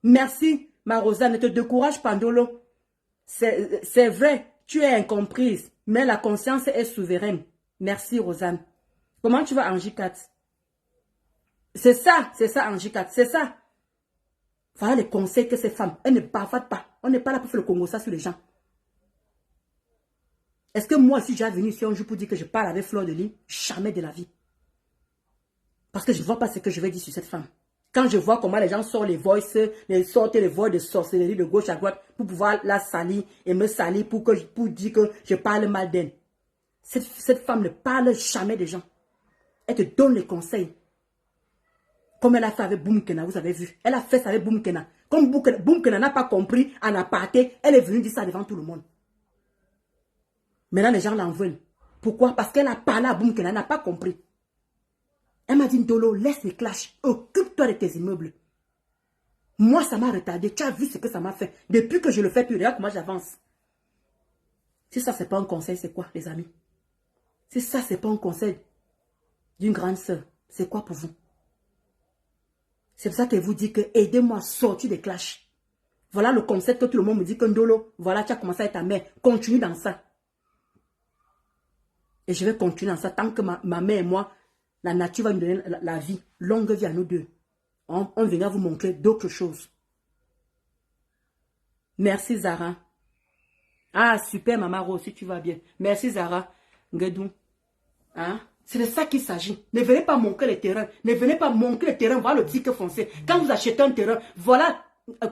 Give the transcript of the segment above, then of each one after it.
Merci, ma Rosa, ne te décourage pas, Ndolo. C'est vrai, tu es incomprise, mais la conscience est souveraine. Merci, Rosanne. Comment tu vas, Angie 4? C'est ça, Angie 4, c'est ça. Voilà les conseils que ces femmes, elles ne bavardent pas. On n'est pas là pour faire le Congo ça sur les gens. Est-ce que moi, si j'ai venu ici un jour pour dire que je parle avec Fleur de Lys, jamais de la vie. Parce que je ne vois pas ce que je vais dire sur cette femme. Quand je vois comment les gens sortent les voices, sortent les voix de sorcellerie de gauche à droite pour pouvoir la salir et me salir pour dire que je parle mal d'elle. Cette femme ne parle jamais des gens. Elle te donne les conseils. Comme elle a fait avec Boumkena, vous avez vu. Elle a fait ça avec Boumkena. Comme Boumkena n'a pas compris en aparté, elle est venue dire ça devant tout le monde. Maintenant, les gens l'en veulent. Pourquoi? Parce qu'elle a parlé à Boumkena, elle n'a pas compris. Elle m'a dit, Ndolo, laisse les clashs. Occupe-toi de tes immeubles. Moi, ça m'a retardé. Tu as vu ce que ça m'a fait. Depuis que je le fais, puis regarde comment j'avance. Si ça, c'est pas un conseil, c'est quoi, les amis? Si ça, c'est pas un conseil d'une grande sœur, c'est quoi pour vous? C'est pour ça qu'elle vous dit que aidez-moi à sortir des clashs. Voilà le concept que tout le monde me dit que Ndolo, voilà, tu as commencé avec ta mère. Continue dans ça. Et je vais continuer dans ça tant que ma mère et moi, la nature va nous donner la vie. Longue vie à nous deux. On viendra vous montrer d'autres choses. Merci Zara. Ah, super Maman Rose, si tu vas bien. Merci Zara. Ngedou. Hein? C'est de ça qu'il s'agit. Ne venez pas manquer les terrains. Ne venez pas manquer les terrains. Voilà le ticket foncé. Quand vous achetez un terrain, voilà,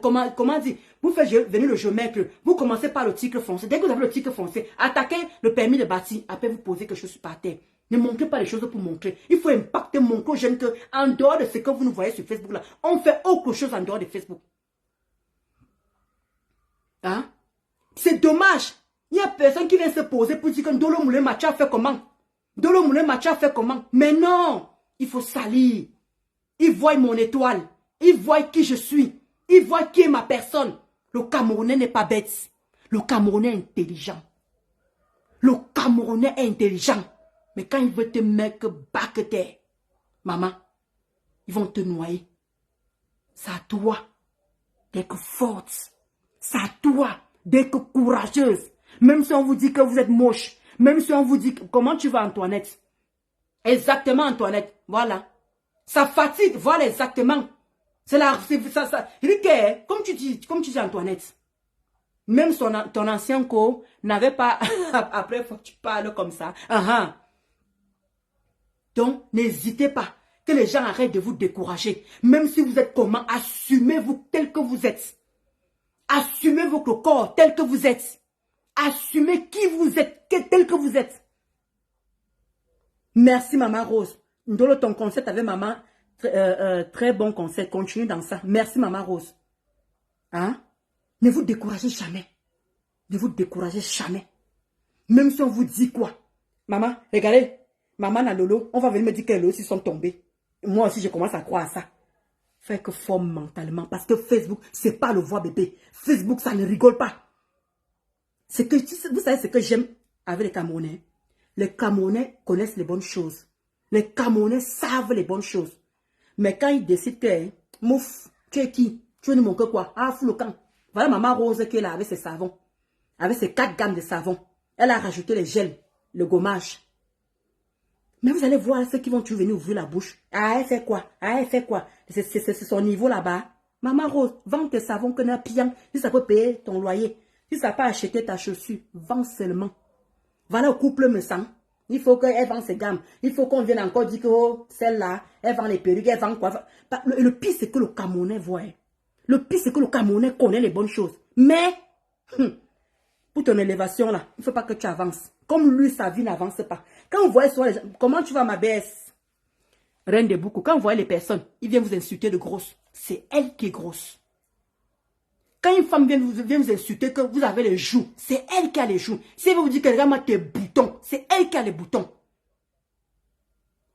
comment dire, vous faites venir le géomètre. Vous commencez par le ticket foncé. Dès que vous avez le ticket foncé, attaquez le permis de bâtir. Après, vous posez quelque chose par terre. Ne manquez pas les choses pour montrer. Il faut impacter, montrer aux jeunes qu'en dehors de ce que vous nous voyez sur Facebook, là, on fait autre chose en dehors de Facebook. Hein? C'est dommage. Il n'y a personne qui vient se poser pour dire que Ndolo Moulin Mathieu a fait comment? Ndolo Moulin Mathieu a fait comment? Mais non, il faut salir. Il voit mon étoile. Il voit qui je suis. Il voit qui est ma personne. Le Camerounais n'est pas bête. Le Camerounais est intelligent. Le Camerounais est intelligent. Mais quand il veut te mettre back terre, maman, ils vont te noyer. C'est à toi d'être forte. C'est à toi d'être courageuse. Même si on vous dit que vous êtes moche. Même si on vous dit, comment tu vas Antoinette? Exactement Antoinette, voilà. Ça fatigue, voilà exactement. C'est là, ça. Comme tu dis Antoinette. Même ton ancien co n'avait pas, après faut que tu parles comme ça. Donc, n'hésitez pas. Que les gens arrêtent de vous décourager. Même si vous êtes comment, assumez-vous tel que vous êtes. Assumez votre corps tel que vous êtes. Assumez qui vous êtes, tel que vous êtes. Merci Maman Rose. Ndolo, ton concept avec maman, très bon concept. Continue dans ça. Merci Maman Rose. Hein? Ne vous découragez jamais. Ne vous découragez jamais. Même si on vous dit quoi. Maman, regardez. Maman et Lolo, on va venir me dire qu'elles aussi sont tombées. Moi aussi, je commence à croire à ça. Faites que forme mentalement. Parce que Facebook, c'est pas le voix bébé. Facebook, ça ne rigole pas. Vous savez ce que j'aime avec les Camerounais? Les Camerounais connaissent les bonnes choses. Les Camerounais savent les bonnes choses. Mais quand ils décident que, mouf, tu es qui? Tu veux nous montrer quoi? Ah, fous le camp. Voilà Maman Rose qui est là avec ses savons. Avec ses 4 gammes de savons. Elle a rajouté les gels, le gommage. Mais vous allez voir ceux qui vont toujours venir ouvrir la bouche. Ah, elle fait quoi? Ah, elle fait quoi? C'est son niveau là-bas. Maman Rose, vends tes savons que n'a piant. Si ça peut payer ton loyer. Si ça peut acheter ta chaussure, vends seulement. Voilà le couple me sent. Il faut qu'elle vende ses gammes. Il faut qu'on vienne encore dire que oh, celle-là, elle vend les perruques, elle vend quoi. Le pire, c'est que le Camerounais voit. Le pire, c'est que le Camerounais connaît les bonnes choses. Mais, pour ton élévation là, il ne faut pas que tu avances. Comme lui, sa vie n'avance pas. Quand vous voyez sur les gens, comment tu vas ma baisse? Reine de beaucoup. Quand vous voyez les personnes, ils viennent vous insulter de grosse. C'est elle qui est grosse. Quand une femme vient vous insulter que vous avez les joues, c'est elle qui a les joues. Si elle vous dit que regarde-moi tes boutons, c'est elle qui a les boutons.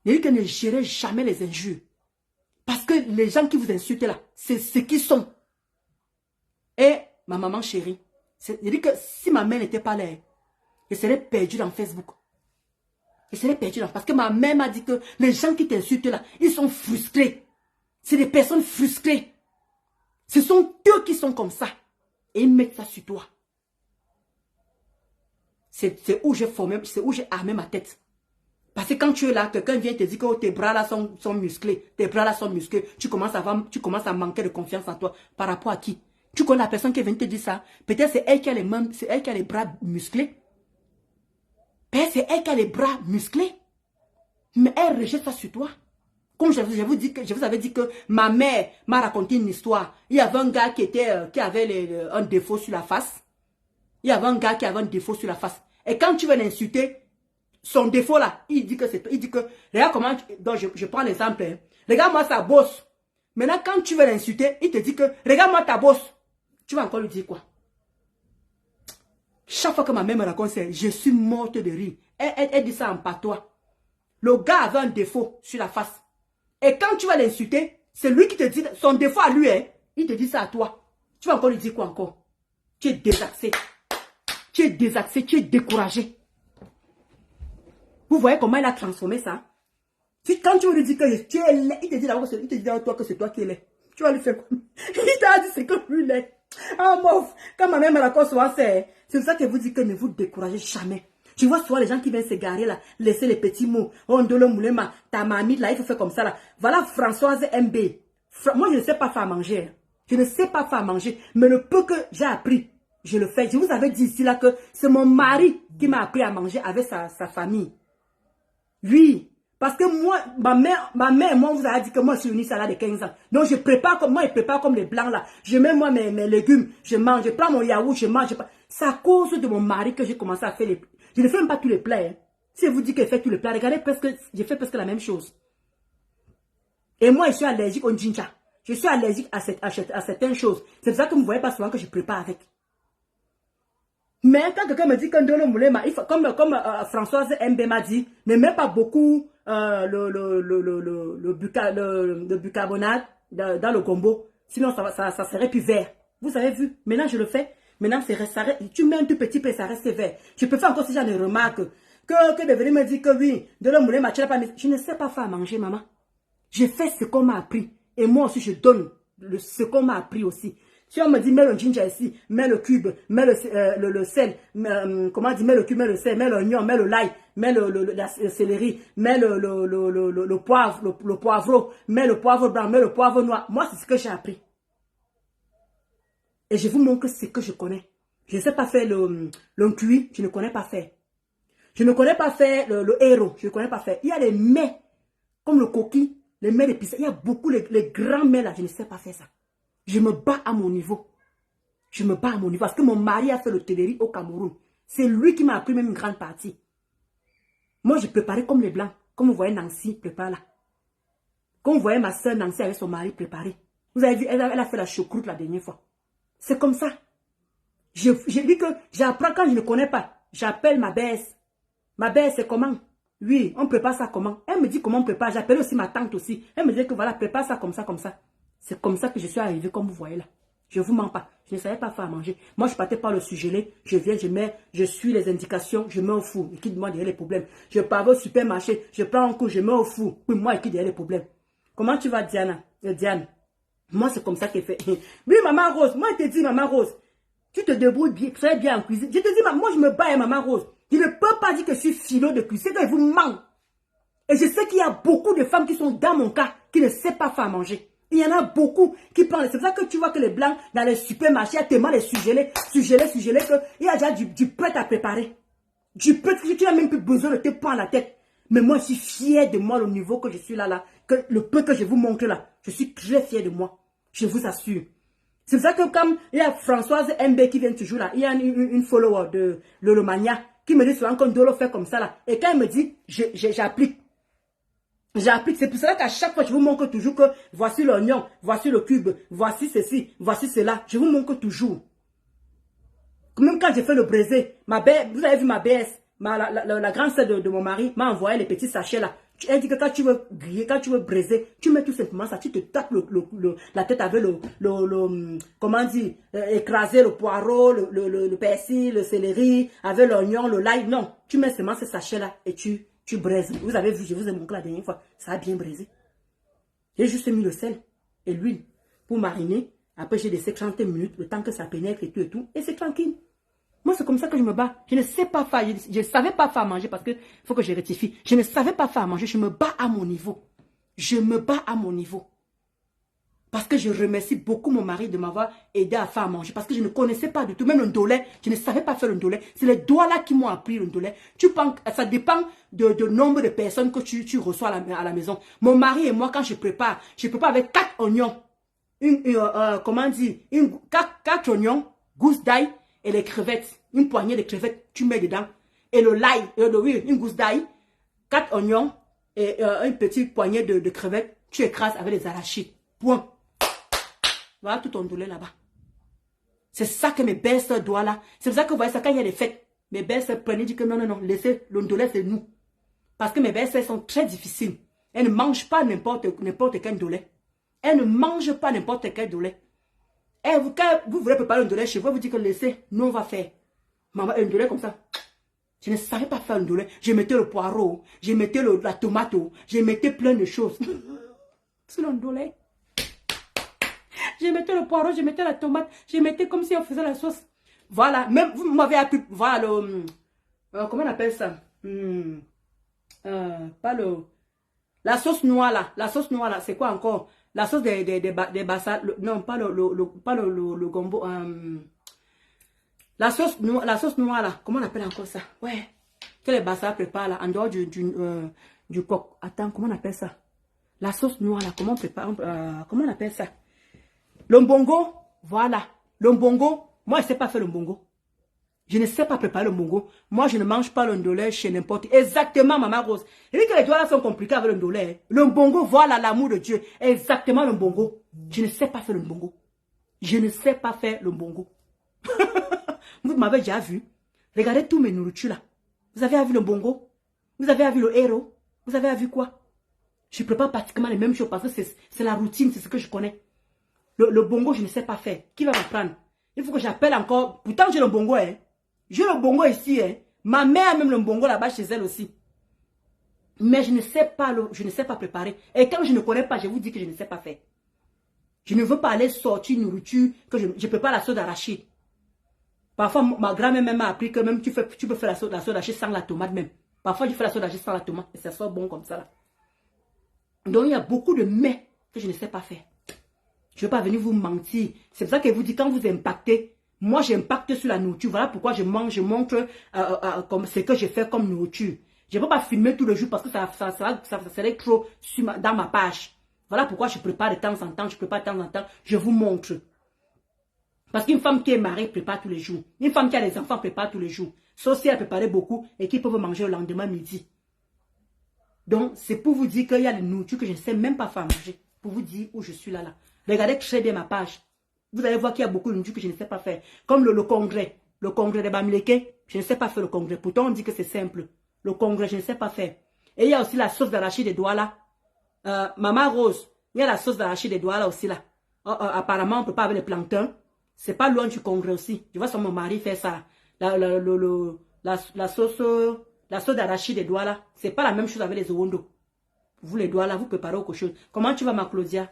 Et que ne gérez jamais les injures. Parce que les gens qui vous insultent là, c'est ce qu'ils sont. Et ma maman chérie, je dis que si ma mère n'était pas là, je serais perdue dans Facebook. Je serais perdue parce que ma mère m'a dit que les gens qui t'insultent là, ils sont frustrés. C'est des personnes frustrées. Ce sont eux qui sont comme ça. Et ils mettent ça sur toi. C'est où j'ai formé, c'est où j'ai armé ma tête. Parce que quand tu es là, quelqu'un vient te dire que tes bras là sont musclés. Tes bras là sont musclés. Tu commences à manquer de confiance en toi. Par rapport à qui? Tu connais la personne qui vient te dire ça. Peut-être c'est elle qui a les mains, c'est elle qui a les bras musclés. Peut-être c'est elle qui a les bras musclés. Mais elle rejette ça sur toi. Comme je vous avais dit que ma mère m'a raconté une histoire. Il y avait un gars qui avait un défaut sur la face. Il y avait un gars qui avait un défaut sur la face. Et quand tu veux l'insulter, son défaut là, il dit que c'est... Il dit que... Regarde comment... Donc je prends l'exemple. Hein. Regarde-moi sa bosse. Maintenant, quand tu veux l'insulter, il te dit que... Regarde-moi ta bosse. Tu vas encore lui dire quoi? Chaque fois que ma mère me raconte ça, je suis morte de rire. Elle dit ça en patois. Le gars avait un défaut sur la face. Et quand tu vas l'insulter, c'est lui qui te dit son défaut à lui. Hein. Il te dit ça à toi. Tu vas encore lui dire quoi encore? Tu es désaxé. Tu es désaxé, tu es découragé. Vous voyez comment il a transformé ça? Quand tu veux lui dire que tu es laid, il te dit d'abord toi que c'est toi qui es laid. Tu vas lui faire quoi? Il t'a dit c'est que lui laid. Ah mof, quand ma mère me raconte souvent, c'est pour ça que vous dites que ne vous découragez jamais. Tu vois souvent les gens qui viennent s'égarer là, laisser les petits mots. Oh, Ndolo Moulema, ta mamie là, il faut faire comme ça là. Voilà Françoise MB. Moi, je ne sais pas faire à manger. Je ne sais pas faire à manger. Mais le peu que j'ai appris, je le fais. Je vous avais dit ici là que c'est mon mari qui m'a appris à manger avec sa famille. Oui. Parce que moi, ma mère et moi, on vous a dit que moi, je suis une salade de 15 ans. Donc, je prépare comme moi, je prépare comme les blancs là. Je mets moi mes légumes, je mange, je prends mon yaourt, je mange. C'est à cause de mon mari que j'ai commencé à faire les... Je ne fais même pas tous les plats. Hein. Si je vous dis que je fais tous les plats, regardez, j'ai fait presque la même chose. Et moi, je suis allergique au ginger. Je suis allergique à certaines choses. C'est pour ça que vous ne voyez pas souvent que je prépare avec. Mais quand quelqu'un me dit qu'un Ndolo Moulema, comme Françoise MB m'a dit, ne mets pas beaucoup le bicarbonate dans le gombo. Sinon, ça serait plus vert. Vous avez vu? Maintenant, je le fais. Maintenant, tu mets un tout petit peu, ça reste vert. Je peux faire encore si j'en ai remarque. Que de venir me dire que oui, Ndolo Moulema, tu n'as pas mis. Je ne sais pas faire à manger, maman. Je fais ce qu'on m'a appris. Et moi aussi, je donne ce qu'on m'a appris aussi. Si on me dit, mets le ginger ici, mets le cube, mets le sel, comment on dit, mets le cube, mets le sel, mets l'oignon, mets le l'ail, mets le céleri, mets le poivre, le poivreau, mets le poivre blanc, mets le poivre noir. Moi, c'est ce que j'ai appris. Et je vous montre ce que je connais. Je ne sais pas faire le cuit, je ne connais pas faire. Je ne connais pas faire le héros, je ne connais pas faire. Il y a les mets, comme le coquille, les mets d'épices. Il y a beaucoup, les grands mets là, je ne sais pas faire ça. Je me bats à mon niveau. Je me bats à mon niveau. Parce que mon mari a fait l'hôtellerie au Cameroun. C'est lui qui m'a appris même une grande partie. Moi, je préparais comme les Blancs. Comme vous voyez Nancy prépare là. Comme vous voyez ma soeur Nancy avec son mari préparé. Vous avez vu, elle a fait la choucroute la dernière fois. C'est comme ça. J'ai dit que j'apprends quand je ne connais pas. J'appelle ma baisse. Ma baisse, c'est comment? Oui, on prépare ça comment? Elle me dit comment on prépare. J'appelle aussi ma tante aussi. Elle me dit que voilà, prépare ça comme ça, comme ça. C'est comme ça que je suis arrivée, comme vous voyez là. Je ne vous mens pas. Je ne savais pas faire à manger. Moi, je partais par le surgelé. Je viens, je suis les indications, je mets au four. Et qui demande derrière les problèmes. Je pars au supermarché, je prends un coup, je mets au four. Puis moi, et qui derrière les problèmes. Comment tu vas, Diane? Moi, c'est comme ça qu'elle fait. Oui, maman Rose. Moi, je te dis, maman Rose, tu te débrouilles bien, très bien en cuisine. Je te dis, moi, je me bats, maman Rose. Je ne peux pas dire que je suis philo de cuisine. C'est que je vous mens. Et je sais qu'il y a beaucoup de femmes qui sont dans mon cas, qui ne savent pas faire à manger. Il y en a beaucoup qui prennent. C'est pour ça que tu vois que les blancs, dans les supermarchés, il y a tellement les surgelés, qu'il y a déjà du prêt à préparer. Du prêt que tu n'as même plus besoin de te prendre la tête. Mais moi, je suis fière de moi, le niveau que je suis là, que le peu que je vous montre là. Je suis très fière de moi. Je vous assure. C'est pour ça que comme il y a Françoise MB qui vient toujours là, il y a une follower de Lolomania qui me dit souvent qu'on doit le faire comme ça là. Et quand elle me dit, j'applique. J'applique, c'est pour cela qu'à chaque fois, je vous montre toujours que voici l'oignon, voici le cube, voici ceci, voici cela. Je vous montre toujours. Même quand j'ai fait le braisé, vous avez vu ma BS, la grande sœur de mon mari m'a envoyé les petits sachets là. Elle dit que quand tu veux griller, quand tu veux braiser, tu mets tout simplement ça, tu te tapes la tête avec comment dire, écraser le poireau, le persil, le céleri, avec l'oignon, le l'ail. Non, tu mets seulement ces sachets là et tu braises. Vous avez vu, je vous ai montré la dernière fois, ça a bien braisé. J'ai juste mis le sel et l'huile pour mariner Après, j'ai laissé 30 minutes, le temps que ça pénètre et tout. Et c'est tranquille. Moi, c'est comme ça que je me bats. Je ne sais pas faire. Je ne savais pas faire à manger parce que faut que je rectifie. Je ne savais pas faire à manger. Je me bats à mon niveau. Je me bats à mon niveau. Parce que je remercie beaucoup mon mari de m'avoir aidé à faire à manger. Parce que je ne connaissais pas du tout. Même le ndolé, je ne savais pas faire le ndolé. C'est les doigts là qui m'ont appris le ndolé. Ça dépend de nombre de personnes que tu reçois à la maison. Mon mari et moi, quand je prépare avec 4 oignons. Comment dire, 4 oignons, gousses d'ail et les crevettes. Une poignée de crevettes, tu mets dedans. Et le l'ail, une gousse d'ail, 4 oignons et une petite poignée de crevettes, tu écrases avec les arachides. Point. Voilà tout ton douleur là-bas. C'est ça que mes belles-sœurs doivent là. C'est pour ça que vous voyez ça quand il y a des fêtes. Mes belles-sœurs prennent et disent que non, laissez le douleur, c'est nous. Parce que mes belles-sœurs sont très difficiles. Elles ne mangent pas n'importe quel douleur. Elles ne mangent pas n'importe quel douleur. Et quand vous voulez préparer un douleur chez vous, vous dites que laissez, nous on va faire. Maman, un douleur comme ça. Je ne savais pas faire un douleur. Je mettais le poireau, je mettais la tomate, je mettais plein de choses. C'est un douleur. Je mettais le poireau, je mettais la tomate, je mettais comme si on faisait la sauce. Voilà, même vous m'avez appris, voilà comment on appelle ça? La sauce noire là, c'est quoi encore? La sauce des bassas, non, pas le gombo, la sauce noire là, comment on appelle encore ça? Ouais, que les bassas préparent là, en dehors du coq. Attends, comment on appelle ça? La sauce noire là, comment on prépare, comment on appelle ça? Le mbongo, voilà. Le mbongo, moi je ne sais pas faire le mbongo. Je ne sais pas préparer le mbongo. Moi je ne mange pas le ndolé chez n'importe qui. Exactement, maman Rose. Et que les doigts là sont compliqués avec le ndolé. Le mbongo, voilà l'amour de Dieu. Exactement le mbongo. Je ne sais pas faire le mbongo. Je ne sais pas faire le mbongo. Vous m'avez déjà vu. Regardez tous mes nourritures là. Vous avez vu le mbongo? Vous avez vu le héros? Vous avez vu quoi? Je prépare pratiquement les mêmes choses parce que c'est la routine, c'est ce que je connais. Le bongo, je ne sais pas faire. Qui va m'apprendre? Il faut que j'appelle encore. Pourtant, j'ai le bongo, hein. J'ai le bongo ici, hein. Ma mère a même le bongo là-bas chez elle aussi. Mais je ne sais pas préparer. Et quand je ne connais pas, je vous dis que je ne sais pas faire. Je ne veux pas aller sortir nourriture, que je prépare la sauce d'arachide. Parfois, ma grand-mère m'a appris que même tu peux faire la sauce d'arachide sans la tomate même. Parfois, je fais la sauce d'arachide sans la tomate et ça sort bon comme ça là. Donc, il y a beaucoup de mets que je ne sais pas faire. Je ne vais pas venir vous mentir. C'est pour ça que je vous dis, quand vous impactez, moi j'impacte sur la nourriture. Voilà pourquoi je montre comme ce que je fais comme nourriture. Je ne peux pas filmer tout le jour parce que ça serait trop dans ma page. Voilà pourquoi je prépare de temps en temps, je vous montre. Parce qu'une femme qui est mariée prépare tous les jours. Une femme qui a des enfants prépare tous les jours. Sauf si elle préparait beaucoup et qui peuvent manger le lendemain midi. Donc, c'est pour vous dire qu'il y a des nourritures que je ne sais même pas faire manger. Pour vous dire où je suis là. Regardez très bien ma page. Vous allez voir qu'il y a beaucoup de nourriture que je ne sais pas faire. Comme le congrès. Le congrès de Bamileke, je ne sais pas faire le congrès. Pourtant, on dit que c'est simple. Le congrès, je ne sais pas faire. Et il y a aussi la sauce d'arachide des Douala. Maman Rose, il y a la sauce d'arachide des Douala aussi là. Apparemment, on ne peut pas avec les plantains. C'est pas loin du congrès aussi. Je vois ça, mon mari fait ça. La sauce d'arachide des Douala, c'est pas la même chose avec les Owondo. Vous les Douala, vous préparez autre chose. Comment tu vas, ma Claudia?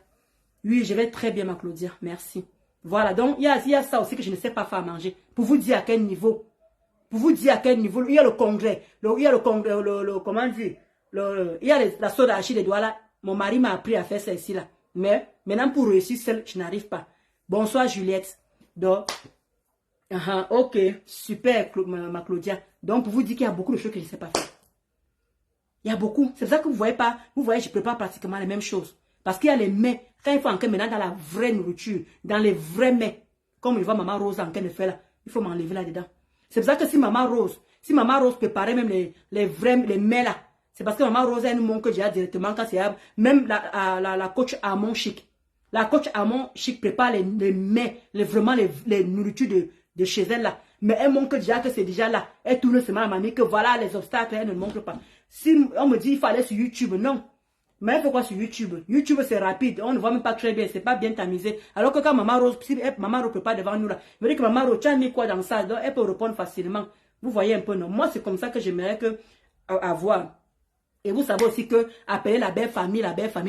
Oui, je vais très bien, ma Claudia. Merci. Voilà, donc il y a ça aussi que je ne sais pas faire manger. Pour vous dire à quel niveau. Pour vous dire à quel niveau. Il y a le congrès. Il y a le congrès, comment dire. Il y a la sauce d'arachide des Douala. Mon mari m'a appris à faire ça ici, là. Mais maintenant, pour réussir seul, je n'arrive pas. Bonsoir, Juliette. Donc, ok, super, ma Claudia. Donc, pour vous dire qu'il y a beaucoup de choses que je ne sais pas faire. Il y a beaucoup. C'est ça que vous voyez pas. Vous voyez, je prépare pratiquement les mêmes choses. Parce qu'il y a les mets. Quand il faut entrer maintenant dans la vraie nourriture, dans les vrais mets, comme je vois Maman Rose en train de faire là, il faut m'enlever là-dedans. C'est pour ça que si Maman Rose préparait même les mets là, c'est parce que Maman Rose, elle nous montre déjà directement quand c'est même la coach Amon Chic. La coach Amon Chic prépare les mets, vraiment les nourritures de chez elle là. Mais elle montre déjà que c'est déjà là. Elle tourne seulement la mamie que voilà les obstacles, elle ne montre pas. Si on me dit il faut aller sur YouTube, non. Mais il faut quoi sur YouTube? YouTube c'est rapide, on ne voit même pas très bien, c'est pas bien tamisé. Alors que quand Maman Rose, si Maman Rose prépare devant nous là, je me dis que Maman Rose, tu as mis quoi dans ça? Donc elle peut répondre facilement. Vous voyez un peu, non? Moi c'est comme ça que j'aimerais avoir. Et vous savez aussi que appeler la belle famille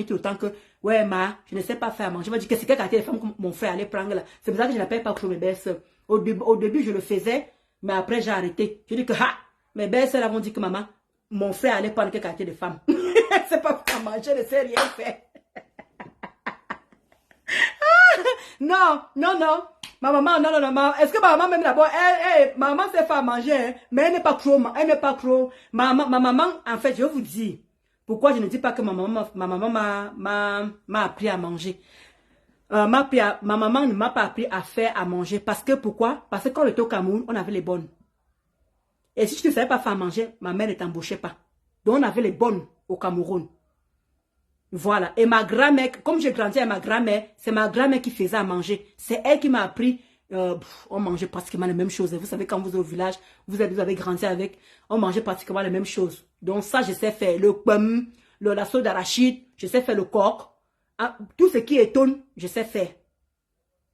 tout le temps que, ouais, je ne sais pas faire à manger. Je me dis que c'est quelle qualité de femme que mon frère allait prendre là. C'est pour ça que je n'appelle pas que mes belles-sœurs. Au début, je le faisais, mais après, j'ai arrêté. Je dis que, mes belles-sœurs vont dire que maman, mon frère allait prendre quelle qualité de femme. C'est pas pour manger, je ne sais rien faire. Non. Ma maman, non. Est-ce que ma maman même d'abord, ma maman sait faire manger, hein, mais elle n'est pas trop. Ma maman, en fait, je vais vous dire, pourquoi je ne dis pas que ma maman m'a appris à manger. Ma maman ne m'a pas appris à faire à manger. Parce que pourquoi? Parce que quand on était au Cameroun, on avait les bonnes. Et si je ne savais pas faire à manger, ma mère ne t'embauchait pas. Donc on avait les bonnes au Cameroun. Voilà. Et ma grand-mère, comme j'ai grandi avec ma grand-mère, c'est ma grand-mère qui faisait à manger. C'est elle qui m'a appris. On mangeait pratiquement les mêmes choses. Vous savez, quand vous êtes au village, vous avez grandi avec, on mangeait pratiquement les mêmes choses. Donc ça, je sais faire le pomme, la sauce d'arachide, je sais faire le coq. Tout ce qui est tonne, je sais faire.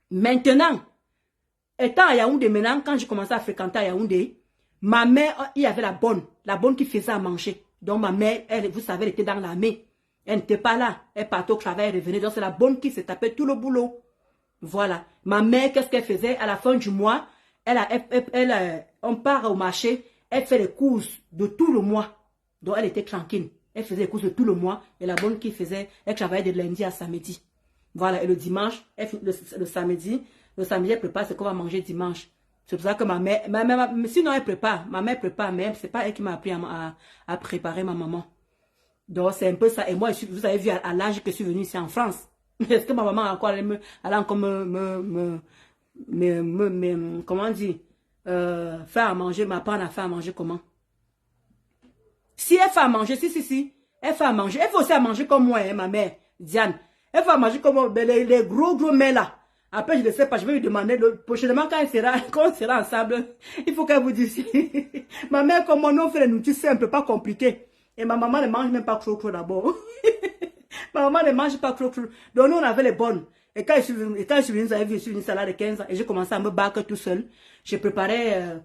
Maintenant, étant à Yaoundé, maintenant, quand j'ai commencé à fréquenter à Yaoundé, ma mère, il y avait la bonne qui faisait à manger. Donc ma mère, elle, vous savez, elle était dans l'armée. Elle n'était pas là. Elle partait au travail, elle revenait. Donc, c'est la bonne qui se tapait tout le boulot. Voilà. Ma mère, qu'est-ce qu'elle faisait? À la fin du mois, on part au marché, elle fait les courses de tout le mois. Donc, elle était tranquille. Elle faisait les courses de tout le mois. Et la bonne qui faisait, elle travaillait de lundi à samedi. Voilà. Et le dimanche, le samedi, elle prépare ce qu'on va manger dimanche. C'est pour ça que ma mère, sinon elle prépare. Ma mère prépare, mais c'est pas elle qui m'a appris à préparer ma maman. Donc, c'est un peu ça. Et moi, vous avez vu à l'âge que je suis venue ici en France. Est-ce que ma maman a encore, elle a encore comment on dit, faire à manger, m'apprendre à faire à manger comment? Si elle fait à manger, si, elle fait à manger. Elle fait aussi à manger comme moi, hein, ma mère, Diane. Elle fait à manger comme moi, les gros mets là. Après, je ne sais pas, je vais lui demander, prochainement, quand on sera ensemble, il faut qu'elle vous dise. Ma mère, comme moi, nous, on fait les nourritures simples, pas compliquées. Et ma maman ne mange même pas croc d'abord. Ma maman ne mange pas croc. Donc nous, on avait les bonnes. Et quand je suis venue, vous avez vu, je suis venue salade de 15 ans et j'ai commencé à me battre tout seul. Je préparais,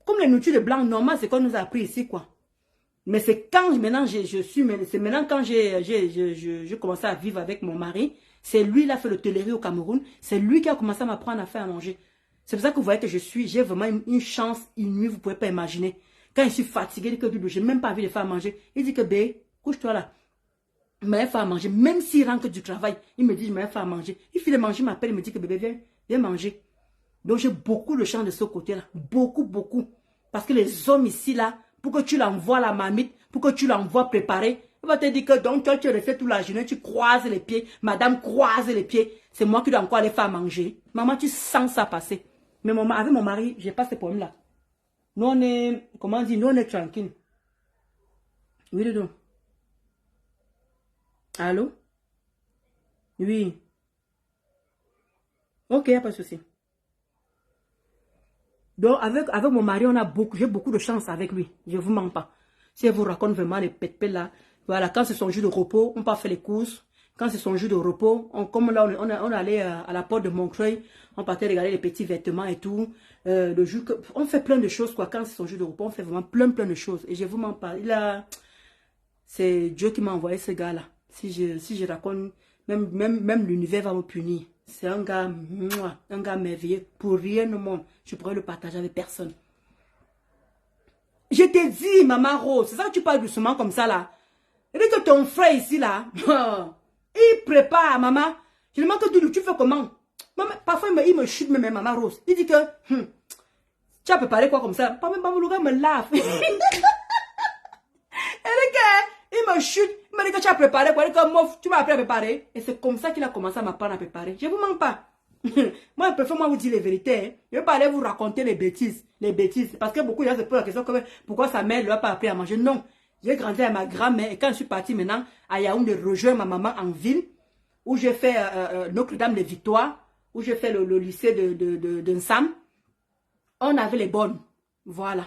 comme les nourritures de blanc, normal, c'est qu'on nous a appris ici, quoi. Mais c'est quand maintenant, c'est maintenant quand j'ai commencé à vivre avec mon mari, c'est lui qui a fait l'hôtellerie au Cameroun, c'est lui qui a commencé à m'apprendre à faire à manger. C'est pour ça que vous voyez que j'ai vraiment une chance inouïe, vous ne pouvez pas imaginer. Quand je suis fatiguée, je n'ai même pas envie de faire à manger. Il dit que, bé, couche-toi là. Il m'a fait à manger. Même s'il rentre du travail, il me dit, je m'ai fait à manger. Il finit de manger, il m'appelle, il me dit que, bébé, viens manger. Donc, j'ai beaucoup de chance de ce côté-là. Beaucoup. Parce que les hommes ici, là, pour que tu l'envoies la marmite, pour que tu l'envoies préparer, il va te dire que, donc, toi, tu es resté toute la journée, tu croises les pieds. Madame croise les pieds. C'est moi qui dois encore aller faire à manger. Maman, tu sens ça passer. Mais avec mon mari, je n'ai pas ce problème-là. Nous, on est, comment on dit, nous, on est tranquille. Oui, Dodo. Allô? Oui. Ok, pas de souci. Donc, avec mon mari, j'ai beaucoup de chance avec lui. Je ne vous mens pas. Si elle vous raconte vraiment les pète là, voilà, quand c'est son jour de repos, on part faire les courses. Quand c'est son jour de repos, comme là, on allait à la porte de Montreuil, on partait regarder les petits vêtements et tout. Le jour on fait plein de choses, quoi. Quand c'est son jour de repos, on fait vraiment plein de choses. Et je vous mens pas. C'est Dieu qui m'a envoyé ce gars-là. Si je raconte, même l'univers va me punir. C'est un gars merveilleux. Pour rien au monde, je pourrais le partager avec personne. Je t'ai dit, maman Rose, c'est ça que tu parles doucement comme ça, là. Et que ton frère ici, là, il prépare, maman. Je demande que tu fais comment? Maman, parfois, il me chute, même maman Rose. Il dit que, tu as préparé quoi comme ça? Pas même, le gars me lave. Il me chute. Il m'a dit que tu as préparé quoi? Il dit que tu m'as appris à préparer. Et c'est comme ça qu'il a commencé à m'apprendre à préparer. Je ne vous mens pas. Moi, je préfère vous dire les vérités. Hein. Je ne vais pas aller vous raconter les bêtises. Parce que beaucoup de gens se posent la question pourquoi sa mère ne lui a pas appris à manger. Non. J'ai grandi avec ma grand-mère. Et quand je suis partie maintenant à Yaoundé, rejoindre ma maman en ville, où j'ai fait Notre-Dame de Victoire, où j'ai fait le lycée de Nsam, on avait les bonnes. Voilà.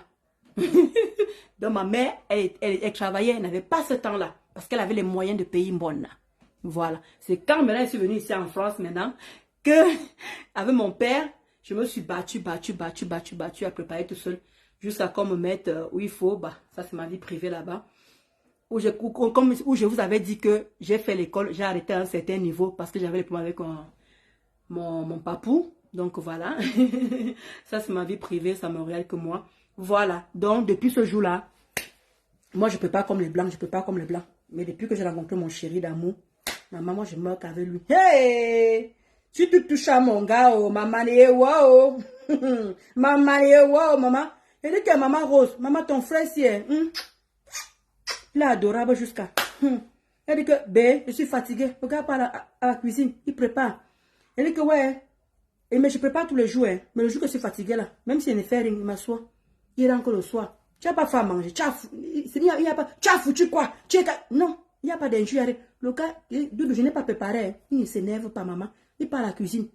Donc ma mère, elle travaillait, elle n'avait pas ce temps-là. Parce qu'elle avait les moyens de payer une bonne. Voilà. C'est quand maintenant je suis venue ici en France maintenant, que avec mon père, je me suis battue à préparer tout seul. Jusqu'à qu'on me mette où il faut. Bah, ça c'est ma vie privée là-bas. où je vous avais dit que j'ai fait l'école, j'ai arrêté à un certain niveau parce que j'avais les problèmes avec mon papou. Donc voilà, ça c'est ma vie privée, ça me regarde que moi. Voilà, donc depuis ce jour-là, moi je peux pas comme les blancs, je peux pas comme les blancs. Mais depuis que j'ai rencontré mon chéri d'amour, maman, moi je meurs qu'avec lui. Hey! Si tu touches à mon gars, oh, maman, wow! Maman, wow, maman. Elle dit que maman Rose, maman ton frère si est, il est adorable jusqu'à. Elle dit que, bé, je suis fatiguée, regarde pas à la cuisine, il prépare. Elle dit que ouais. Mais je prépare tous les jours, hein. Mais le jour que je suis fatiguée là, même si elle ne fait rien, il m'assoit. Il rentre le soir. Tu n'as pas fait à manger. Tu as foutu quoi? Non, il n'y a pas d'injure. Le gars, je n'ai pas préparé. Hein. Il ne s'énerve pas, maman. Il part à la cuisine.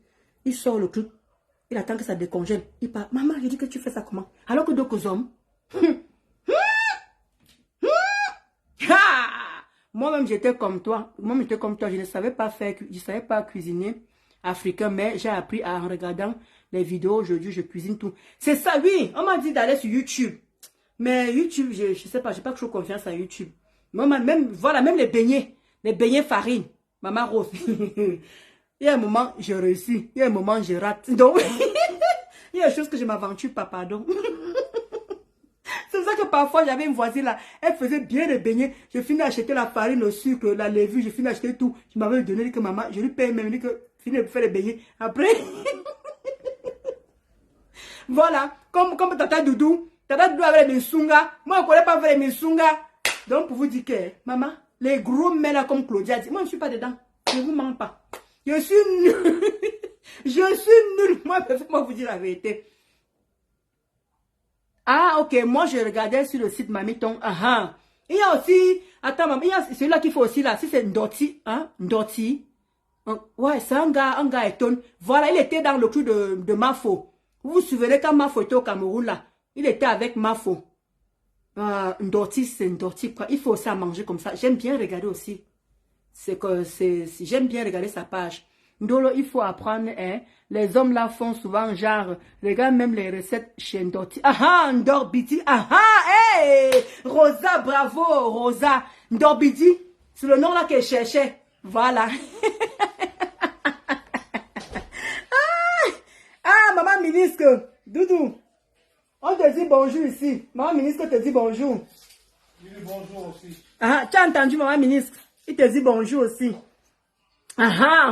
Il sort le truc. Il attend que ça décongèle. Il part. Maman, je dis que tu fais ça comment? Alors que d'autres hommes. Moi-même, j'étais comme toi. Moi-même, j'étais comme toi. Je ne savais pas faire, je ne savais pas cuisiner africain, mais j'ai appris en regardant les vidéos. Aujourd'hui, je cuisine tout. C'est ça, oui. On m'a dit d'aller sur YouTube. Mais YouTube, je ne sais pas, j'ai pas trop confiance à YouTube. Même, voilà, même les beignets farine. Maman Rose. Il y a un moment, je réussis. Il y a un moment, je rate. Donc, il y a des choses que je m'aventure pas, pardon. C'est pour ça que parfois, j'avais une voisine là, elle faisait bien les beignets. Je finis d'acheter la farine, le sucre, la levure, je finis d'acheter tout. Je m'avais donné que maman, je lui paye même, que finis de faire les beignets. Après, voilà, comme Tata Doudou. Tata Doudou avait les misunga. Moi, je ne connais pas faire les misunga. Donc, pour vous dire que, maman, les gros mets là comme Claudia dit, moi, je ne suis pas dedans. Je ne vous mens pas. Je suis nulle. Je suis nulle. Moi, moi, vous dire la vérité. Ah, ok. Moi, je regardais sur le site Mamiton. Il y a aussi, attends, maman, il y a celui-là qu'il faut aussi là. Si c'est Ndoti, hein, Ndoti. Ouais, c'est un gars étonne. Voilà, il était dans le cru de Mafo. Vous vous souvenez quand Mafo était au Cameroun là? Il était avec Mafo. Ndoti, c'est Ndoti quoi. Il faut aussi à manger comme ça. J'aime bien regarder aussi. J'aime bien regarder sa page. Ndolo, il faut apprendre, hein. Les hommes là font souvent genre, regarde même les recettes chez Ndoti. Ndorbidi. Hey! Rosa, bravo, Rosa. Ndorbidi, c'est le nom là qu'elle cherchait. Voilà. Maman ministre, Doudou, on te dit bonjour ici. Maman ministre te dit bonjour. Il dit bonjour aussi. Tu as entendu maman ministre? Il te dit bonjour aussi.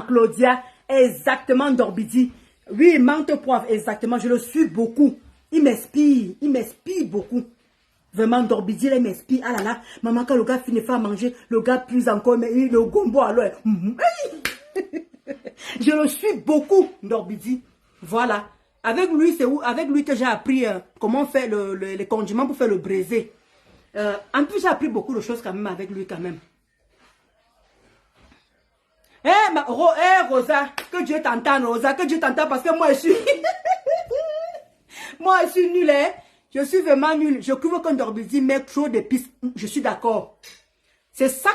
Claudia, exactement Dorbidi. Oui, menthe poivre, exactement. Je le suis beaucoup. Il m'inspire beaucoup. Vraiment, Dorbidi, il m'inspire. Ah là là, maman, quand le gars finit de manger, le gars plus encore, mais le gombo alors. Je le suis beaucoup, Dorbidi. Voilà. Avec lui, c'est avec lui que j'ai appris comment faire les condiments pour faire le braisé. En plus, j'ai appris beaucoup de choses quand même avec lui quand même. Rosa, que Dieu t'entende, Rosa, que Dieu t'entende parce que moi, je suis... moi, je suis nulle, hein. Je suis vraiment nulle. Je trouve qu'on Dorbidi met trop d'épices. Je suis d'accord. C'est ça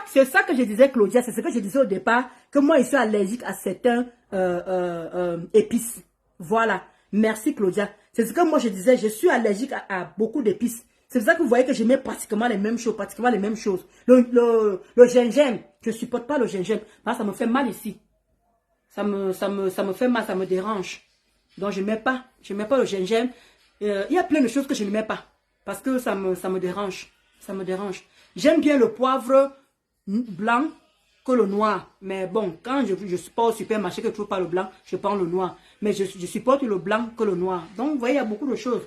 que je disais, Claudia. C'est ce que je disais au départ, que moi, je suis allergique à certains épices. Voilà. Merci, Claudia. C'est ce que moi, je disais. Je suis allergique à beaucoup d'épices. C'est pour ça que vous voyez que je mets pratiquement les mêmes choses. Le gingembre, je ne supporte pas le gingembre. Ça me fait mal ici. Ça me fait mal, ça me dérange. Donc, je ne mets pas le gingembre. Il y a plein de choses que je ne mets pas. Parce que ça me dérange. Ça me dérange. J'aime bien le poivre blanc que le noir. Mais bon, quand je suis pas au supermarché que je ne trouve pas le blanc, je prends le noir. Mais je supporte le blanc que le noir. Donc, vous voyez, il y a beaucoup de choses.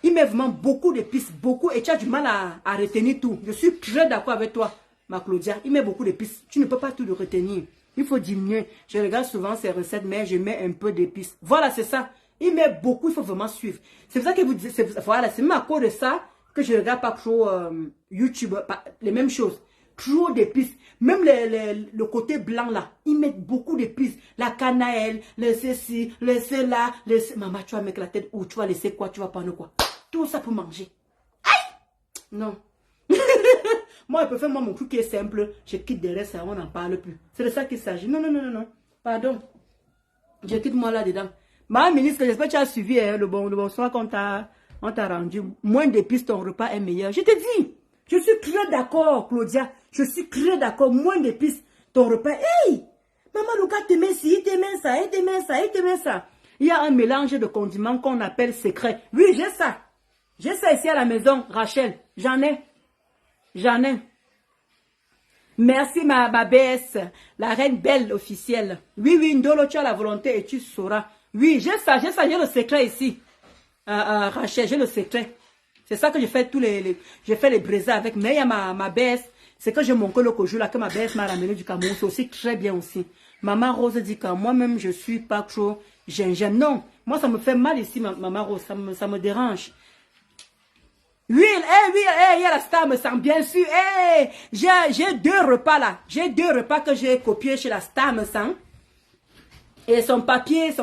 Il met vraiment beaucoup d'épices, beaucoup. Et tu as du mal à retenir tout. Je suis très d'accord avec toi, ma Claudia. Il met beaucoup d'épices. Tu ne peux pas tout le retenir. Il faut diminuer. Je regarde souvent ces recettes, mais je mets un peu d'épices. Voilà, c'est ça. Il met beaucoup, il faut vraiment suivre. C'est pour ça que vous dites, voilà, c'est même à cause de ça que je ne regarde pas trop YouTube, les mêmes choses. Trop d'épices. Même le côté blanc là, ils mettent beaucoup d'épices. La cannelle, le ceci, le cela, maman, tu vas mettre la tête où tu vas laisser quoi, tu vas prendre quoi. Tout ça pour manger. Aïe! Non. Moi, je préfère mon truc qui est simple. Je quitte derrière ça, on n'en parle plus. C'est de ça qu'il s'agit. Non. Pardon. Je quitte moi là-dedans. Ma ministre, j'espère que tu as suivi le bon soir qu'on t'a rendu. Moins d'épices, ton repas est meilleur. Je te dis. Je suis très d'accord, Claudia. Je suis très d'accord. Moins d'épices, ton repas. Hey! Maman, le gars te met ci, il te met ça, il te met ça, il te met ça. Il y a un mélange de condiments qu'on appelle secret. Oui, j'ai ça. J'ai ça ici à la maison, Rachel. J'en ai. J'en ai. Merci, ma BS, la reine belle officielle. Oui, oui, Ndolo, tu as la volonté et tu sauras. Oui, j'ai ça, j'ai le secret ici. Rachel, j'ai le secret. C'est ça que je fais je fais les brésas avec. Mais il y a ma BS, c'est que je monte le cojo là, que ma BS m'a ramené du Cameroun. C'est aussi très bien aussi. Maman Rose dit que moi-même, je suis pas trop gingembre. Non, moi, ça me fait mal ici, Maman Rose. Ça me dérange. Oui, oui, il y a la star me sent bien sûr. J'ai 2 repas là. J'ai 2 repas que j'ai copiés chez la star me sent. Et son papier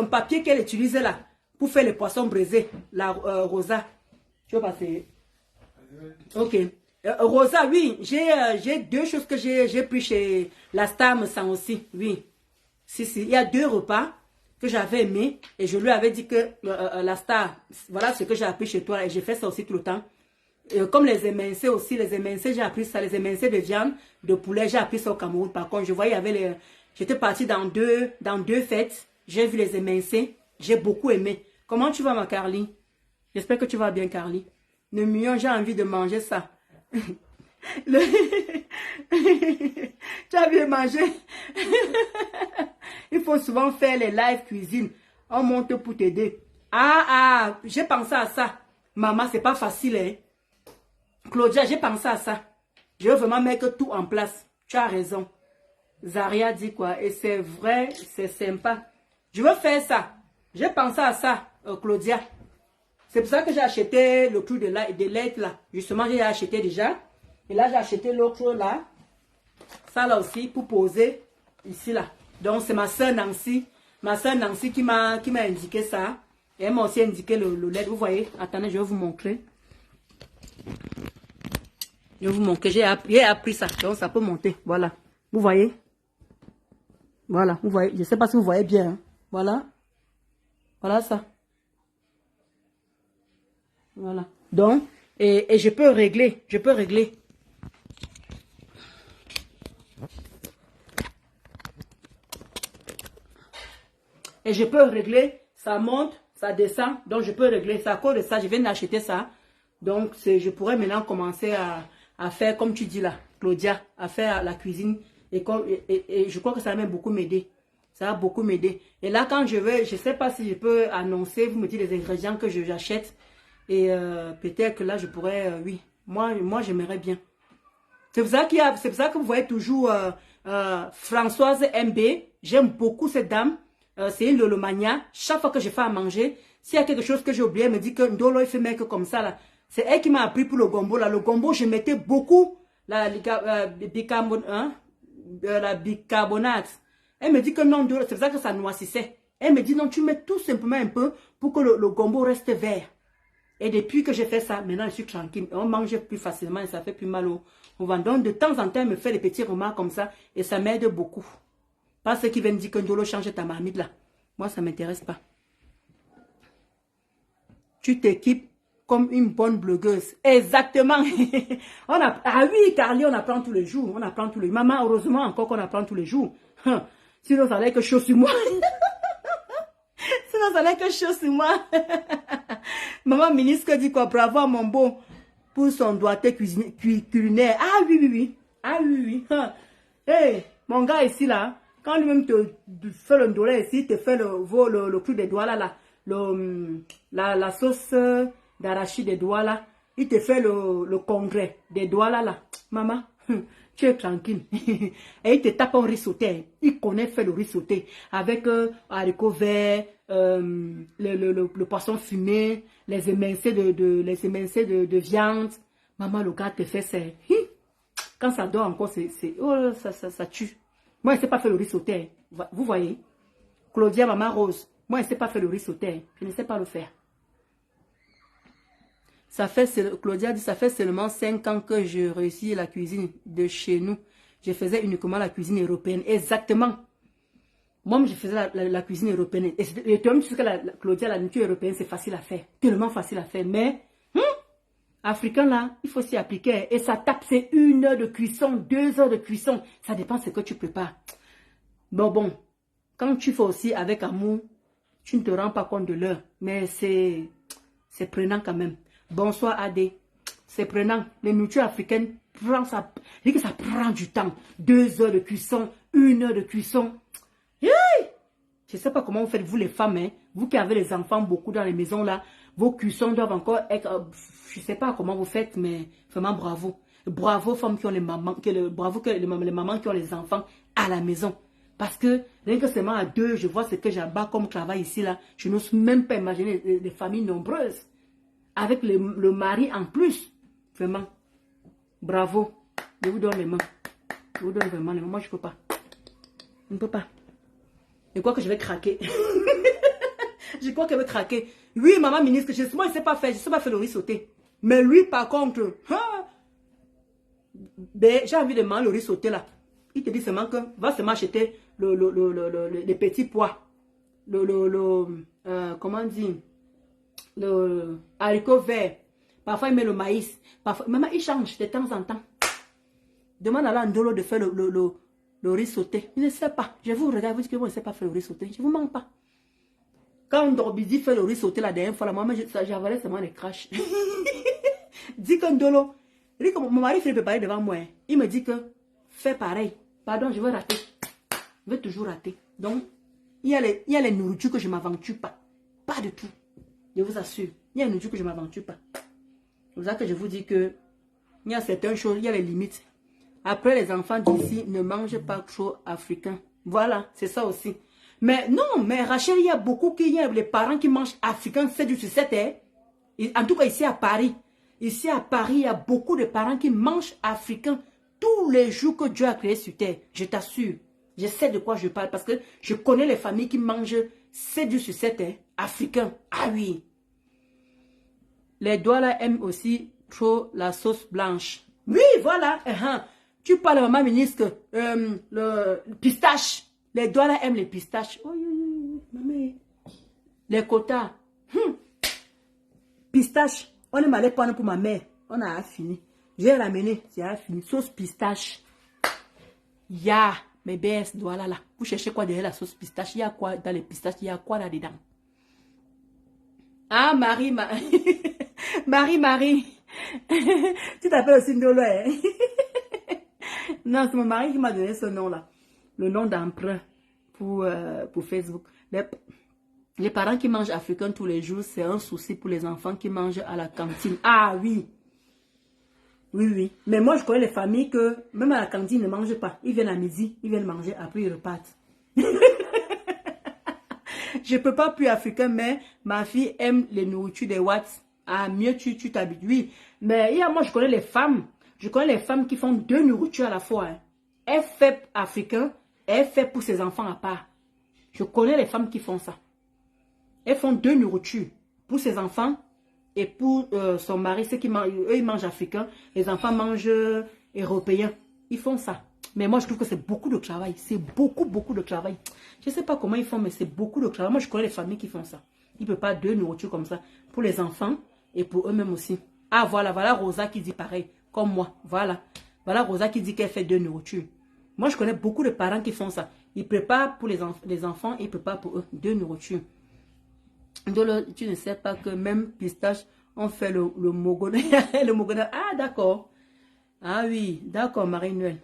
qu'elle utilise là pour faire les poissons braisés, la Rosa. Tu veux passer? Ok. Rosa, oui, j'ai 2 choses que j'ai pris chez la star me sent aussi. Oui. Si, il y a 2 repas que j'avais aimé et je lui avais dit que la star, voilà ce que j'ai appris chez toi et j'ai fait ça aussi tout le temps. Comme les émincés aussi, les émincés, j'ai appris ça, les émincés de viande, de poulet, j'ai appris ça au Cameroun. Par contre, je voyais, il y avait les... J'étais partie dans deux fêtes, j'ai vu les émincés, j'ai beaucoup aimé. Comment tu vas, ma Carly? J'espère que tu vas bien, Carly. Le million, j'ai envie de manger ça. Tu as bien mangé? Il faut souvent faire les live cuisine. On monte pour t'aider. J'ai pensé à ça. Maman, c'est pas facile, hein? Claudia, j'ai pensé à ça. Je veux vraiment mettre tout en place. Tu as raison. Zaria dit quoi? Et c'est vrai, c'est sympa. Je veux faire ça. J'ai pensé à ça, Claudia. C'est pour ça que j'ai acheté le clou de lettres là. Justement, j'ai acheté déjà. Et là, j'ai acheté l'autre là. Ça là aussi, pour poser ici là. Donc, c'est ma soeur Nancy. Ma soeur Nancy qui m'a indiqué ça. Et elle m'a aussi indiqué le LED. Vous voyez? Attendez, je vais vous montrer. Je vais vous montrer. J'ai appris ça. Donc, ça peut monter. Voilà. Vous voyez? Voilà. Vous voyez? Je ne sais pas si vous voyez bien. Hein. Voilà. Voilà ça. Voilà. Donc, et je peux régler. Je peux régler. Et je peux régler. Ça monte, ça descend. Donc, je peux régler. C'est à cause de ça. Je viens d'acheter ça. Donc, je pourrais maintenant commencer à faire, comme tu dis là, Claudia, à faire la cuisine. Et je crois que ça va même beaucoup m'aider. Ça va beaucoup m'aider. Et là, quand je vais, je ne sais pas si je peux annoncer, vous me dites les ingrédients que j'achète. Et peut-être que là, je pourrais, oui. Moi j'aimerais bien. C'est pour ça que vous voyez toujours Françoise MB. J'aime beaucoup cette dame. C'est une Lolomania. Chaque fois que je fais à manger, s'il y a quelque chose que j'ai oublié, elle me dit que Ndolo, il fait mec comme ça là. C'est elle qui m'a appris pour le gombo là. Le gombo, je mettais beaucoup la bicarbonate. Elle me dit que non, c'est pour ça que ça noississait. Elle me dit non, tu mets tout simplement un peu pour que le gombo reste vert. Et depuis que j'ai fait ça, maintenant je suis tranquille. On mange plus facilement et ça fait plus mal au ventre. Donc de temps en temps, elle me fait des petits remarques comme ça et ça m'aide beaucoup. Pas ceux qui viennent dire que Ndolo change ta marmite là. Moi, ça ne m'intéresse pas. Tu t'équipes comme une bonne blogueuse. Exactement. Oui, Carly, on apprend tous les jours. On apprend tous les jours. Maman, heureusement encore qu'on apprend tous les jours. Sinon, ça allait que chaud sur moi. Sinon, ça allait que chaud sur moi. Maman ministre dit quoi? Bravo à mon beau pour son doigté culinaire. Ah oui, oui, oui. Ah oui, oui. Hey, mon gars ici, là, quand lui-même te fait le dollar ici, te fait le clou des doigts là, la sauce d'arachide des doigts là, il te fait le congrès des doigts là. Maman, tu es tranquille. Et il te tape un riz sauté. Il connaît faire le riz sauté avec haricots verts, le poisson fumé, les émincés de viande. Maman, le gars te fait ça. Quand ça dort encore, oh, ça tue. Moi, je ne sais pas faire le riz sauté. Vous voyez? Claudia, maman Rose. Moi, je ne sais pas faire le riz sauté. Je ne sais pas le faire. Claudia dit, ça fait seulement 5 ans que je réussis la cuisine de chez nous. Je faisais uniquement la cuisine européenne. Exactement. Moi, je faisais la cuisine européenne. Et toi-même, tu sais que Claudia, la nourriture européenne, c'est facile à faire. Tellement facile à faire. Mais, Africain là, il faut s'y appliquer. Et ça tape, c'est 1 heure de cuisson, 2 heures de cuisson. Ça dépend de ce que tu prépares. Bon. Quand tu fais aussi avec amour, tu ne te rends pas compte de l'heure. Mais c'est prenant quand même. Bonsoir Adé. C'est prenant. Les nourritures africaines, ça prend du temps. 2 heures de cuisson, 1 heure de cuisson. Je ne sais pas comment vous faites, vous les femmes, hein. Vous qui avez les enfants beaucoup dans les maisons là, vos cuissons doivent encore être... je ne sais pas comment vous faites, mais vraiment bravo. Bravo femmes qui ont les mamans, bravo que les mamans qui ont les enfants à la maison. Parce que rien que seulement à 2, je vois ce que j'abats comme travail ici là. Je n'ose même pas imaginer des familles nombreuses. Avec le mari en plus. Vraiment. Bravo. Je vous donne les mains. Je vous donne vraiment les mains. Moi, je ne peux pas. Je ne peux pas. Je crois que je vais craquer. Je crois qu'elle va craquer. Oui, maman ministre, moi, je ne sais pas faire. Je ne sais pas faire le riz sauté. Mais lui, par contre, j'ai envie de manger le riz sauté là. Il te dit seulement que va seulement acheter les petits pois. Comment dire? Le haricot vert. Parfois, il met le maïs. Parfois, maman, il change de temps en temps. Demande à l'Andolo de faire le riz sauté. Il ne sait pas. Je vous regarde, vous dites que vous ne savez pas faire le riz sauté. Je ne vous mens pas. Quand Dorbizi fait le riz sauté la dernière fois, moi, j'avalais seulement les crashs. Dis qu'Andolo, mon mari fait préparer devant moi. Il me dit que fais pareil. Pardon, je vais rater. Je vais toujours rater. Donc, il y a les nourritures que je ne m'aventure pas. Pas du tout. Je vous assure. Il y a les nourritures que je ne m'aventure pas. C'est pour ça que je vous dis que il y a certaines choses, il y a les limites. Après, les enfants d'ici ne mangent pas trop africain. Voilà, c'est ça aussi. Mais non, mais Rachel, il y a beaucoup les parents qui mangent africain 7 jours sur 7. Hein? En tout cas, ici à Paris. Ici à Paris, il y a beaucoup de parents qui mangent africain tous les jours que Dieu a créé sur terre. Je t'assure. Je sais de quoi je parle parce que je connais les familles qui mangent 7 jours sur 7 hein, africain. Ah oui. Les Douala aiment aussi trop la sauce blanche. Oui, voilà. Tu parles, maman ministre, le pistache. Les Douala aiment les pistaches. Oh, maman. Les quotas. Pistache. On est allé prendre pour ma mère. On a fini. J'ai ramené. C'est fini. Sauce pistache. Ya. Mais BS, Douala là. Vous cherchez quoi derrière la sauce pistache? Il y a quoi dans les pistaches? Il y a quoi là-dedans? Ah, Marie. Marie. Tu t'appelles aussi Ndolo, hein? Non, c'est mon mari qui m'a donné ce nom-là. Le nom d'emprunt pour Facebook. Les parents qui mangent africain tous les jours, c'est un souci pour les enfants qui mangent à la cantine. Ah oui. Oui. Mais moi, je connais les familles que, même à la cantine, ils ne mangent pas. Ils viennent à midi, ils viennent manger, après ils repartent. Je ne peux pas plus africain, mais ma fille aime les nourritures des Watts. Ah, mieux tu t'habitues. Oui. Mais moi, je connais les femmes. Je connais les femmes qui font 2 nourritures à la fois. Hein. Elle fait africain, elle fait pour ses enfants à part. Je connais les femmes qui font ça. Elles font 2 nourritures pour ses enfants et pour son mari. Ceux qui mangent, eux, ils mangent africain. Les enfants mangent européens. Ils font ça. Mais moi, je trouve que c'est beaucoup de travail. C'est beaucoup de travail. Je ne sais pas comment ils font, mais c'est beaucoup de travail. Moi, je connais les familles qui font ça. Ils ne peuvent pas 2 nourritures comme ça. Pour les enfants et pour eux-mêmes aussi. Ah, voilà Rosa qui dit pareil. Comme moi. Voilà Rosa qui dit qu'elle fait 2 nourritures. Moi, je connais beaucoup de parents qui font ça. Ils préparent pour les enfants et ils préparent pour eux 2 nourritures. Donc, tu ne sais pas que même pistache, on fait le mogona. Le mogona. Ah, d'accord. Ah oui, d'accord, Marie-Noël.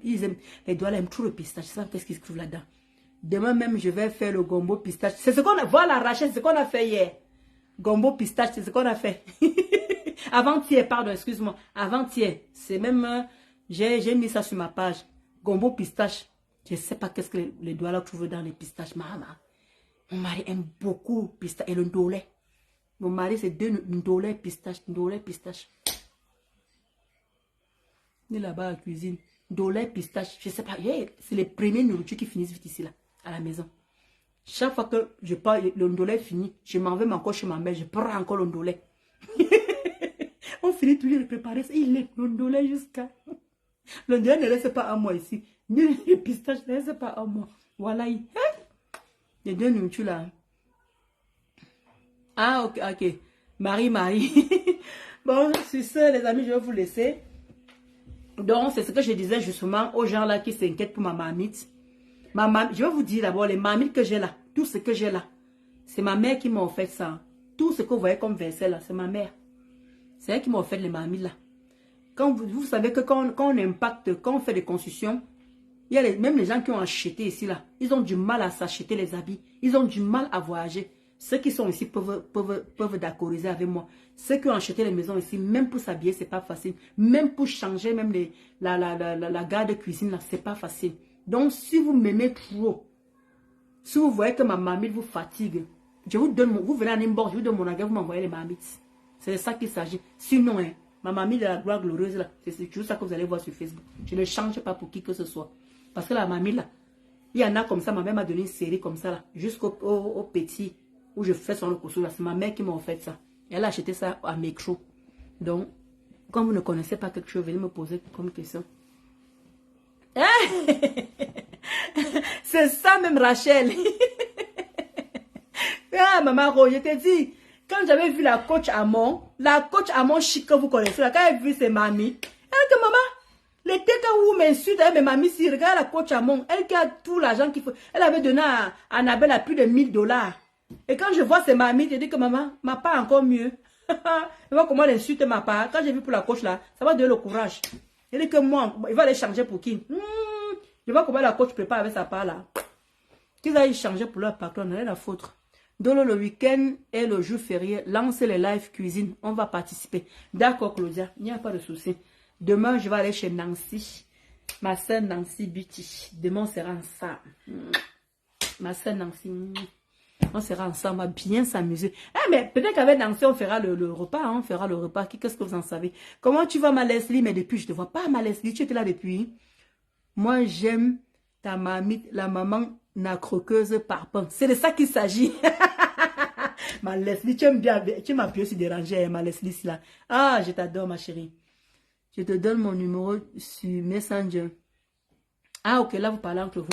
Ils aiment, les doigts aiment trop le pistache. Tu sais qu'est-ce qu'ils se trouvent là-dedans. Demain même, je vais faire le gombo pistache. C'est ce qu'on a, voilà Rachel, c'est ce qu'on a fait hier. Gombo pistache, c'est ce qu'on a fait. Avant-hier, pardon, excuse-moi. Avant-hier, c'est même, j'ai mis ça sur ma page. Gombo pistache. Je ne sais pas qu'est-ce que les doigts là trouvent dans les pistaches. Maman. Mon mari aime beaucoup pistache et le ndolé. Mon mari, c'est 2 ndolé pistache. Ndolé pistache. Il est là-bas à la cuisine. Ndolé pistache. Je ne sais pas. C'est les premiers nourritures qui finissent vite ici, là, à la maison. Chaque fois que je pars, le ndolé est fini. Je m'en vais encore chez ma mère. Je prends encore le ndolé. On finit toujours de préparer ça. Il est le ndolé jusqu'à... Le ndolé ne reste pas à moi ici. Ni les pistaches ne restent pas à moi. Voilà. Les 2 nourritures là. Ah, ok. Marie. Bon, sur ce, les amis, je vais vous laisser. Donc, c'est ce que je disais justement aux gens là qui s'inquiètent pour ma mamite. Je vais vous dire d'abord, les mamites que j'ai là, tout ce que j'ai là, c'est ma mère qui m'a offert ça. Tout ce que vous voyez comme verset là, c'est ma mère. C'est elle qui m'a offert les mamites là. Quand vous savez que quand on impacte, quand on fait des constructions, il y a même les gens qui ont acheté ici là, ils ont du mal à s'acheter les habits. Ils ont du mal à voyager. Ceux qui sont ici peuvent d'accordiser avec moi. Ceux qui ont acheté les maisons ici, même pour s'habiller, c'est pas facile. Même pour changer, même la garde de cuisine, là, c'est pas facile. Donc, si vous m'aimez trop, si vous voyez que ma mamite vous fatigue, je vous donne, vous venez en inbox, je vous donne mon adresse, vous m'envoyez les mamites. C'est de ça qu'il s'agit. Sinon, hein, ma mamite de la gloire glorieuse, là, c'est toujours ça que vous allez voir sur Facebook. Je ne change pas pour qui que ce soit. Parce que la mamite, là, il y en a comme ça, ma mère m'a donné une série comme ça, là, jusqu'au petit, où je fais sur le cousou, là. C'est ma mère qui m'a offert ça. Elle a acheté ça à Métro. Donc, quand vous ne connaissez pas quelque chose, venez me poser comme question. C'est ça même, Rachel. Ah, maman Rose, je t'ai dit, quand j'avais vu la coach Amon chic que vous connaissez, là, quand elle a vu ses mamies, elle dit, maman, les têtes où m'insulte, mes mamies, si, regarde la coach Amon, elle qui a tout l'argent qu'il faut, elle avait donné à Annabelle à plus de 1000 $. Et quand je vois ses mamies, je dis que maman, ma part encore mieux. Je vois comment elle insulte ma part. Quand j'ai vu pour la coach là, ça va donner le courage. Je dis que moi, il va aller changer pour qui? Je vois comment la coach prépare avec sa part là. Qu'ils aillent changer pour leur patron, on a la faute. Donc le week-end et le jour férié, lancez les live cuisine. On va participer. D'accord, Claudia, il n'y a pas de souci. Demain, je vais aller chez Nancy. Ma soeur Nancy Beauty. Demain, on sera ensemble. Ma soeur Nancy. On sera ensemble, on va bien s'amuser. Eh, mais peut-être qu'avec Nancy, on fera le repas. Hein, on fera le repas. Qu'est-ce que vous en savez? Comment tu vas, ma Leslie? Mais depuis, je ne te vois pas, ma Leslie. Tu étais là depuis. Moi, j'aime ta mamite, la maman na croqueuse par pain. C'est de ça qu'il s'agit. Ma Leslie, tu aimes bien. Tu m'as pu aussi déranger, ma Leslie, là. Ah, je t'adore, ma chérie. Je te donne mon numéro sur Messenger. Ah, ok, là, vous parlez entre vous.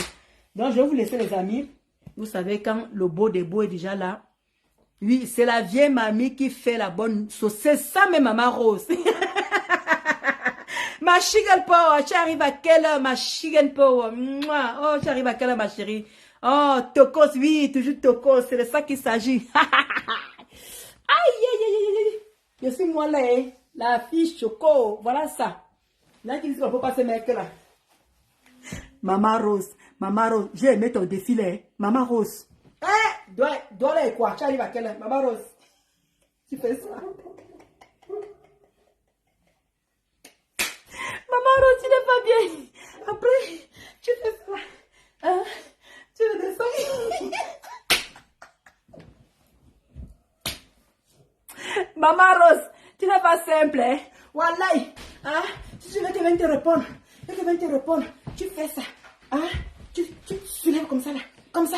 Donc, je vais vous laisser, les amis. Vous savez, quand le beau des beaux est déjà là. Oui, c'est la vieille mamie qui fait la bonne sauce. C'est ça, même maman Rose. Ma chicken power, tu arrives à quelle heure, ma chicken power? Mouah. Oh, tu arrives à quelle heure, ma chérie? Oh, tocos, oui, toujours tocos, c'est de ça qu'il s'agit. Aïe, aïe, aïe, aïe. Je suis moi là, hein. La fille choco, voilà ça. Là, qui dit qu'on peut pas se mettre là. Maman Rose, j'ai aimé ton défilé, hein. Maman Rose. Eh, doit là quoi? Tu arrives à quelle heure? Maman Rose, tu fais ça. Maman Rose, tu n'es pas bien. Après, tu fais ça. Hein? Tu le descends. Maman Rose, tu n'es pas simple, hein? Wallahi, hein? Si tu veux que je vienne te répondre, tu fais ça. Hein? Tu soulèves comme ça, là. Comme ça.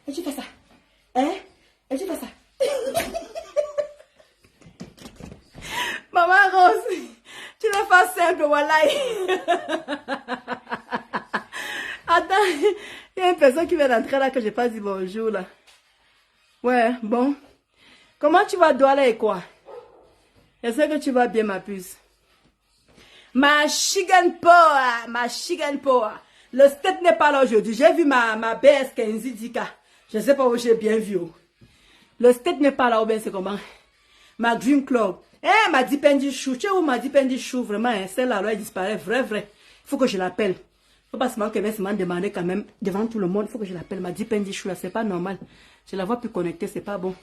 Et tu fais ça. Hein? Et tu fais ça. Maman Rose, tu n'es pas simple, wallahi. Attends, il y a une personne qui vient d'entrer là que je n'ai pas dit bonjour, là. Ouais, bon. Comment tu vas, Douala, et quoi? J'espère que tu vas bien, ma puce. Ma chicken power. Le steak n'est pas là aujourd'hui. J'ai vu ma BS Kenzie Dika. Je ne sais pas où j'ai bien vu. Le steak n'est pas là, ou bien c'est comment? Ma Dream Club. Eh, ma Dipendi Chou. Tu sais où ma Dipendi Chou, vraiment, hein, celle-là, elle disparaît. Vrai. Il faut que je l'appelle. Il faut pas seulement qu'elle va se demander quand même devant tout le monde. Il faut que je l'appelle. Ma Dipendi Chou, là, c'est pas normal. Je la vois plus connectée, c'est pas bon.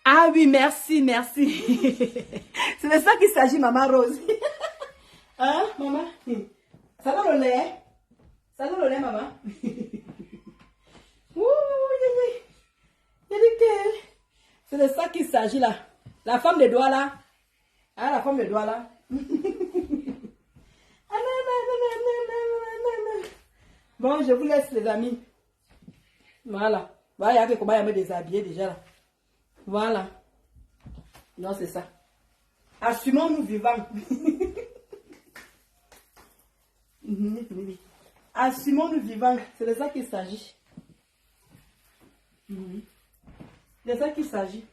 Ah oui, merci. C'est de ça qu'il s'agit, maman Rose. Hein, maman? Ça donne le lait? Ça donne le lait, maman? C'est de ça qu'il s'agit, là. La femme de doigts, là. Hein, la femme de doigts, là. Bon, je vous laisse, les amis. Voilà. Voilà, il y a que comment il me déshabiller déjà, là. Voilà. Non, c'est ça. Assumons-nous vivants. Assumons-nous vivants. C'est de ça qu'il s'agit. C'est de ça qu'il s'agit.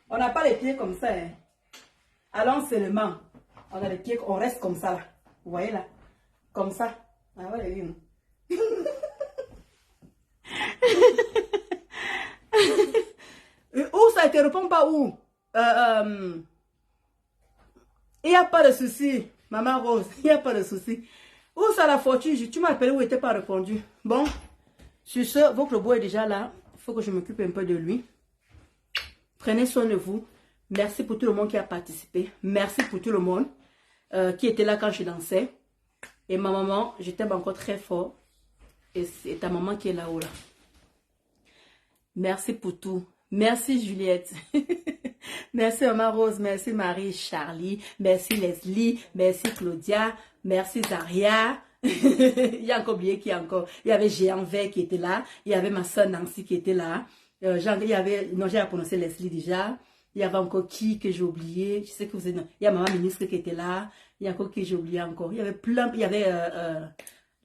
On n'a pas les pieds comme ça. Hein. Allons seulement. On a les pieds, on reste comme ça là. Vous voyez là? Comme ça. Ah ouais, oui. Où ça, ne te répond pas où? Il n'y a pas de souci, Maman Rose, il n'y a pas de souci. Où ça la fortune? Tu m'as appelé où il n'était pas répondu. Bon, sur ce, votre bois est déjà là. Il faut que je m'occupe un peu de lui. Prenez soin de vous. Merci pour tout le monde qui a participé. Merci pour tout le monde qui était là quand je dansais. Et ma maman, je t'aime encore très fort. Et c'est ta maman qui est là-haut là. Merci pour tout. Merci Juliette. Merci Maman Rose. Merci Marie, Charlie. Merci Leslie. Merci Claudia. Merci Zaria. Il y a encore oublié qui encore. Il y avait Géant Vert qui était là. Il y avait ma soeur Nancy qui était là. Il y avait, non, j'ai prononcé Leslie déjà. Il y avait encore qui que j'ai oublié. Je sais que vous êtes. Il y a Maman Ministre qui était là. Il y a encore qui j'ai oublié encore. Il y avait plein. Il y avait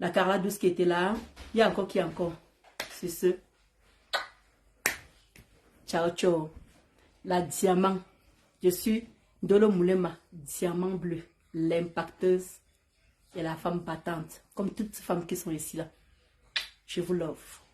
la Carla Douce qui était là. Il y a encore qui encore. C'est ce. Ciao, ciao. La diamant. Je suis Dolo Moulema, diamant bleu, l'impacteuse et la femme battante. Comme toutes ces femmes qui sont ici là. Je vous love.